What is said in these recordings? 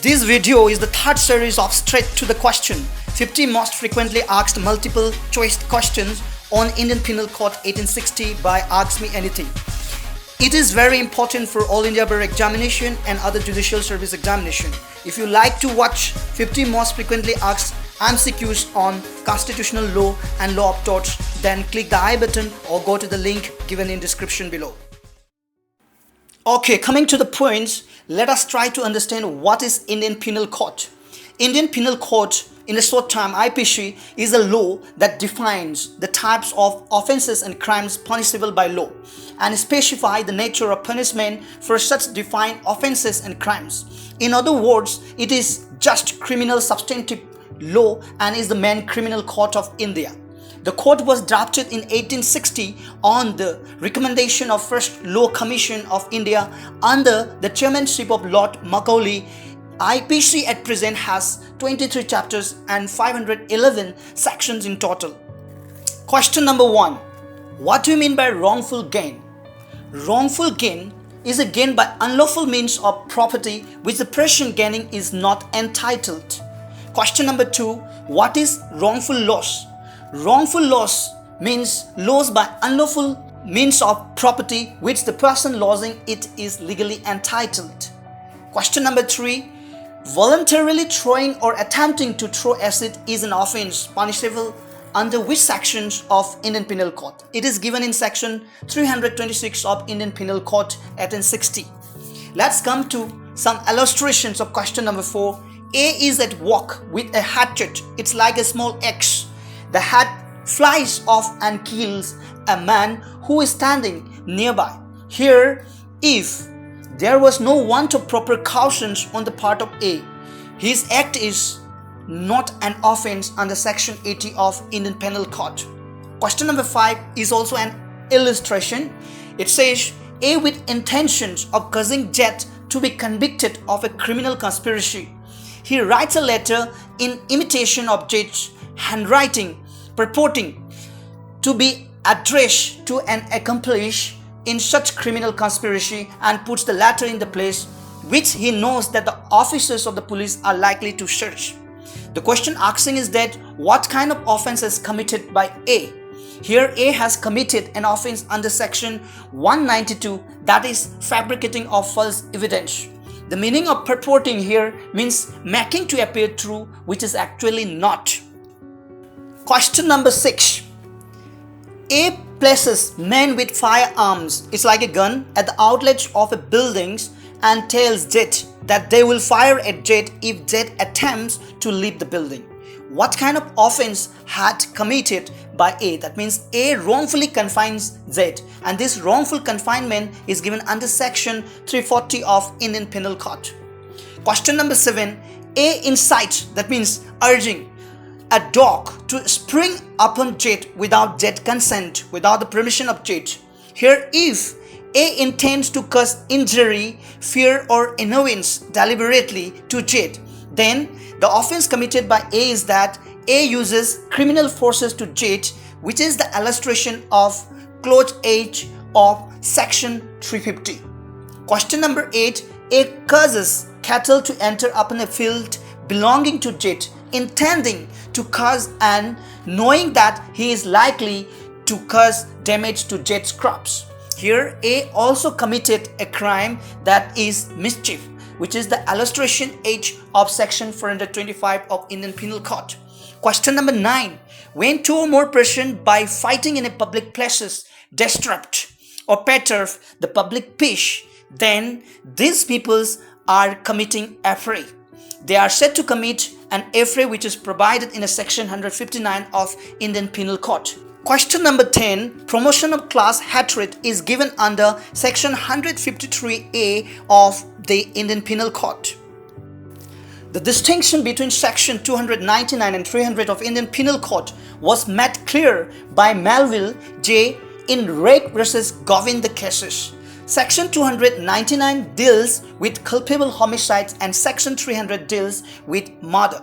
This video is the third series of Straight to the Question, 50 most frequently asked multiple choice questions on Indian Penal Code 1860 by Ask Me Anything. It is very important for All India Bar examination and other judicial service examination. If you like to watch 50 most frequently asked MCQs on constitutional law and law of torts, then click the I button or go to the link given in description below. Okay, coming to the points, let us try to understand what is Indian Penal Code. Indian Penal Code, in a short term IPC, is a law that defines the types of offences and crimes punishable by law and specify the nature of punishment for such defined offences and crimes. In other words, it is just criminal substantive law and is the main criminal court of India. The code was drafted in 1860 on the recommendation of First Law Commission of India under the chairmanship of Lord Macaulay. IPC at present has 23 chapters and 511 sections in total. Question number 1. What do you mean by wrongful gain? Wrongful gain is a gain by unlawful means of property which the person gaining is not entitled. Question number 2. What is wrongful loss? Wrongful loss means loss by unlawful means of property which the person losing it is legally entitled. Question number 3. Voluntarily throwing or attempting to throw acid is an offence punishable under which sections of Indian Penal Code? It is given in section 326 of Indian Penal Code 1860. Let's come to some illustrations of question number 4. A is at work with a hatchet. It's like a small axe. The hat flies off and kills a man who is standing nearby. Here, if there was no want of proper cautions on the part of A, his act is not an offence under section 80 of Indian Penal Code. Question number 5 is also an illustration. It says, A with intentions of causing Jet to be convicted of a criminal conspiracy. He writes a letter in imitation of Jet's handwriting purporting to be addressed to an accomplice in such criminal conspiracy and puts the latter in the place which he knows that the officers of the police are likely to search. The question asking is that what kind of offence is committed by A? Here A has committed an offence under section 192, that is fabricating of false evidence. The meaning of purporting here means making to appear true which is actually not. Question number 6. A places men with firearms, it's like a gun, at the outlets of a buildings and tells Jet that they will fire at Jet if Jet attempts to leave the building. What kind of offense had committed by A? That means A wrongfully confines Jet, and this wrongful confinement is given under section 340 of Indian Penal Code. Question number 7. A incites, that means urging a dog to spring upon Jet without Jet consent, without the permission of Jet. Here, if A intends to cause injury, fear or annoyance deliberately to Jet, then the offence committed by A is that A uses criminal forces to Jet, which is the illustration of clause H of section 350. Question number 8. A causes cattle to enter upon a field belonging to Jet, intending to cause and knowing that he is likely to cause damage to Jet's crops. Here A also committed a crime that is mischief, which is the illustration H of section 425 of Indian Penal Code. Question number 9. When two or more persons by fighting in a public places disrupt or perturb the public peace, then these peoples are committing affray. They are said to commit an affray which is provided in a section 159 of Indian Penal Code. Question number 10. Promotion of class hatred is given under section 153A of the Indian Penal Code. The distinction between section 299 and 300 of Indian Penal Code was made clear by Melville J. in Rake vs. Govind cases. Section 299 deals with culpable homicides and section 300 deals with murder.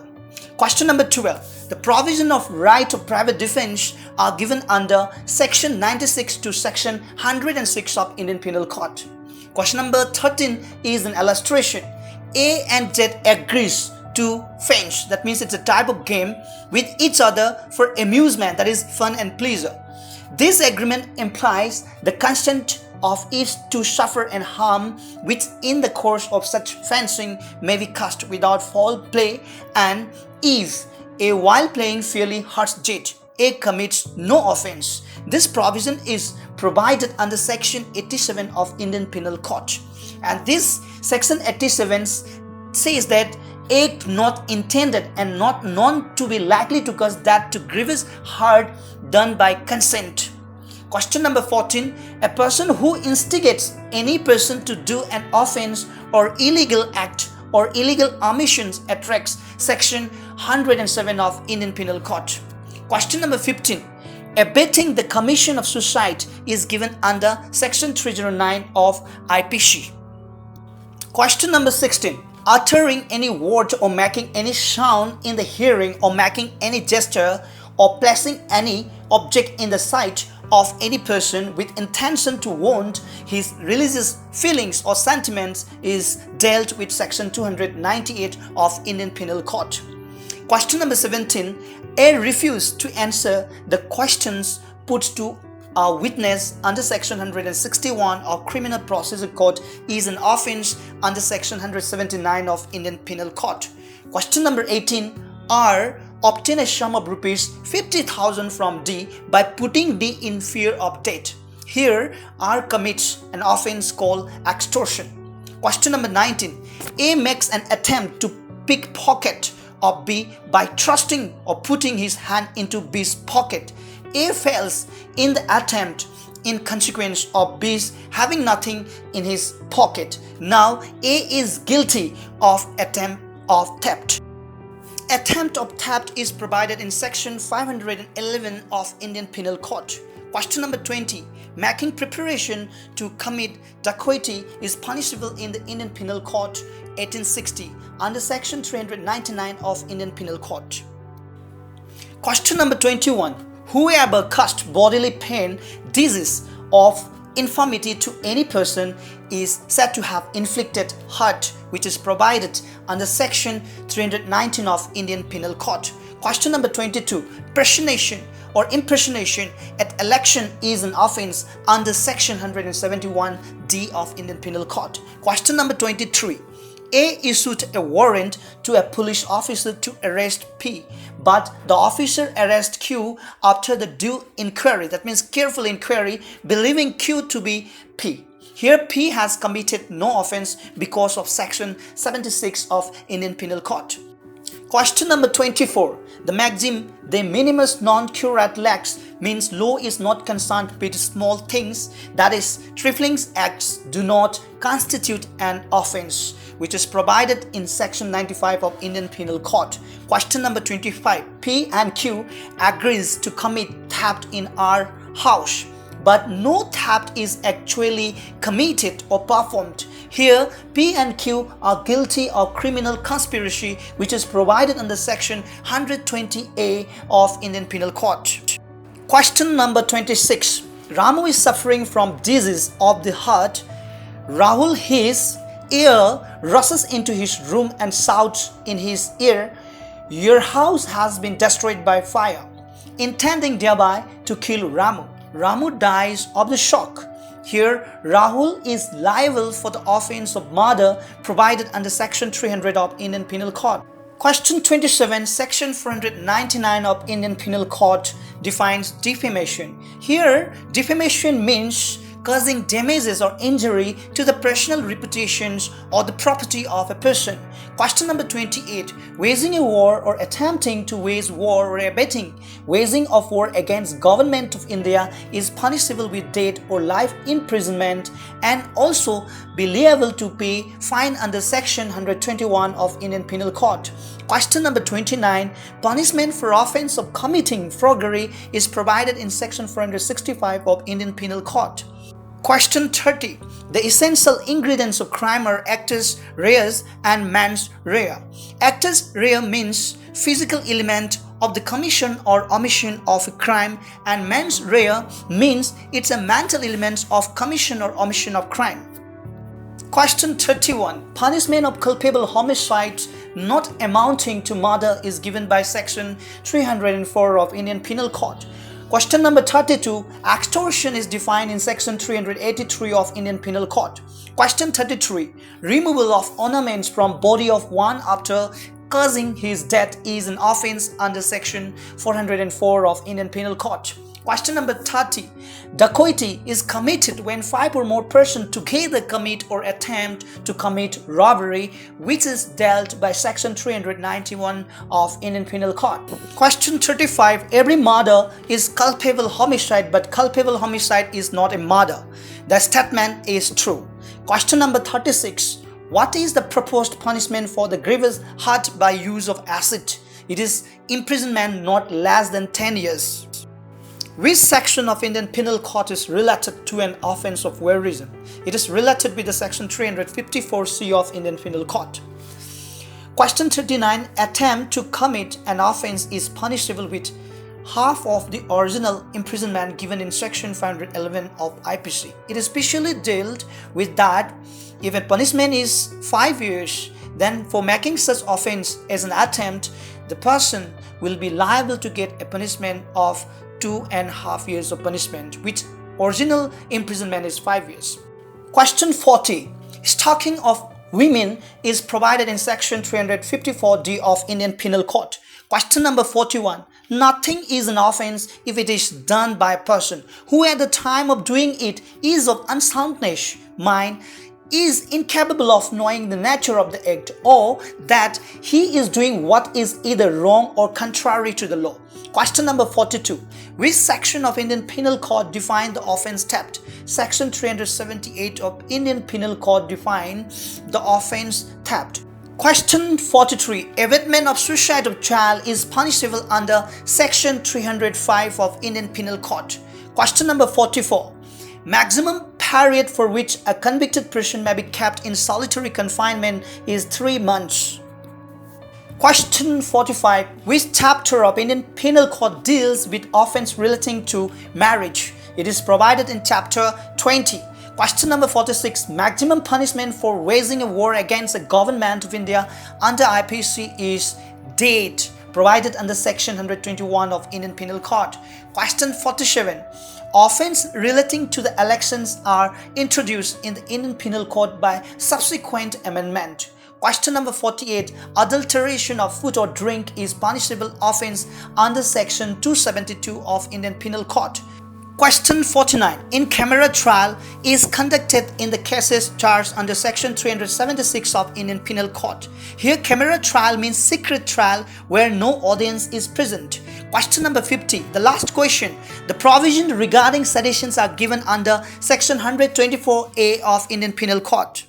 Question number 12. The provision of right of private defense are given under section 96 to section 106 of Indian Penal Code. Question number 13 is an illustration. A and Z agrees to fence, that means it's a type of game, with each other for amusement, that is fun and pleasure. This agreement implies the consent of each to suffer and harm which in the course of such fencing may be caused without foul play, and if A while playing fairly hurts Z, A commits no offense. This provision is provided under Section 87 of Indian Penal Code, and this Section 87 says that act not intended and not known to be likely to cause that to grievous hurt done by consent. Question number 14. A person who instigates any person to do an offense or illegal act or illegal omissions attracts Section 107 of Indian Penal Code. Question number 15. Abetting the commission of suicide is given under Section 309 of IPC. Question number 16. Uttering any word or making any sound in the hearing or making any gesture or placing any object in the sight of any person with intention to wound his religious feelings or sentiments is dealt with Section 298 of Indian Penal Code. Question number 17. A refused to answer the questions put to a witness under Section 161 of Criminal Procedure Code is an offense under Section 179 of Indian Penal Code. Question number 18. R obtain a sum of rupees 50,000 from D by putting D in fear of death. Here R commits an offense called extortion. Question number 19. A makes an attempt to pickpocket of B by thrusting or putting his hand into B's pocket. A fails in the attempt in consequence of B's having nothing in his pocket. Now A is guilty of attempt of theft. Attempt of theft is provided in Section 511 of Indian Penal Code. Question number 20. Making preparation to commit dacoity is punishable in the Indian Penal Code 1860 under Section 399 of Indian Penal Code. Question number 21. Whoever caused bodily pain, disease, or infirmity to any person is said to have inflicted hurt, which is provided under Section 319 of Indian Penal Code. Question number 22. Personation or impersonation at election is an offense under Section 171D of Indian Penal Code. Question number 23. A issued a warrant to a police officer to arrest P, but the officer arrests Q after the due inquiry, that means careful inquiry, believing Q to be P. Here P has committed no offense because of Section 76 of Indian Penal Code. Question number 24. The maxim de minimis non curat lex means law is not concerned with small things, that is, trifling acts do not constitute an offense, which is provided in Section 95 of Indian Penal Code. Question number 25. P and Q agrees to commit theft in our house, but no theft is actually committed or performed. Here, P and Q are guilty of criminal conspiracy, which is provided under Section 120A of Indian Penal Code. Question number 26. Ramu is suffering from disease of the heart. Rahul, his ear, rushes into his room and shouts in his ear, "Your house has been destroyed by fire," intending thereby to kill Ramu. Ramu dies of the shock. Here, Rahul is liable for the offense of murder provided under Section 300 of Indian Penal Code. Question 27. Section 499 of Indian Penal Code defines defamation. Here, defamation means causing damages or injury to the personal reputations or the property of a person. Question number 28. Waging a war or attempting to wage war or abetting waging of war against government of India is punishable with death or life imprisonment and also be liable to pay fine under Section 121 of Indian Penal Code. Question number 29. Punishment for offense of committing forgery is provided in Section 465 of Indian Penal Code. Question 30. The essential ingredients of crime are actus reus and mens rea. Actus rea means physical element of the commission or omission of a crime, and mens rea means it's a mental element of commission or omission of crime. Question 31. Punishment of culpable homicide not amounting to murder is given by section 304 of Indian Penal Code. Question number 32. Extortion is defined in section 383 of Indian Penal Code. Question 33. Removal of ornaments from body of one after causing his death is an offence under section 404 of Indian Penal Code. Question number 30. Dacoity is committed when 5 or more persons together commit or attempt to commit robbery, which is dealt by section 391 of Indian Penal Code. Question 35. Every murder is culpable homicide, but culpable homicide is not a murder. The statement is true. Question number 36. What is the proposed punishment for the grievous hurt by use of acid? It is imprisonment not less than 10 years. Which section of Indian Penal Code is related to an offence of voyeurism? It is related with the section 354C of Indian Penal Code. Question 39. Attempt to commit an offence is punishable with half of the original imprisonment given in section 511 of IPC. It is specially dealt with that if a punishment is 5 years, then for making such offence as an attempt, the person will be liable to get a punishment of 2.5 years of punishment, which original imprisonment is 5 years. Question 40. Stalking of women is provided in section 354D of Indian Penal Code. Question number 41. Nothing is an offence if it is done by a person who at the time of doing it is of unsoundness mind, is incapable of knowing the nature of the act, or that he is doing what is either wrong or contrary to the law. Question number 42. Which section of Indian Penal Code defines the offence theft? Section 378 of Indian Penal Code defines the offence theft. Question 43. Abatement of suicide of child is punishable under section 305 of Indian Penal Code. Question number 44. Maximum period for which a convicted person may be kept in solitary confinement is 3 months. Question 45. Which chapter of Indian Penal Code deals with offence relating to marriage? It is provided in chapter 20. Question number 46. Maximum punishment for waging a war against the government of India under IPC is death, provided under section 121 of Indian Penal Code. Question 47. Offences relating to the elections are introduced in the Indian Penal Code by subsequent amendment. Question number 48. Adulteration of food or drink is punishable offence under section 272 of Indian Penal Code. Question 49. In-camera trial is conducted in the cases charged under section 376 of Indian Penal Code. Here, camera trial means secret trial where no audience is present. Question number 50. The last question. The provision regarding seditions are given under section 124A of Indian Penal Code.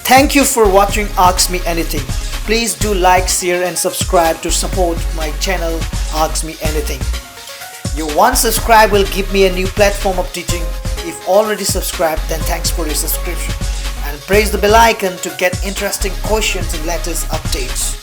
Thank you for watching Ask Me Anything. Please do like, share and subscribe to support my channel Ask Me Anything. Your one subscribe will give me a new platform of teaching. If already subscribed, then thanks for your subscription. And press the bell icon to get interesting questions and latest updates.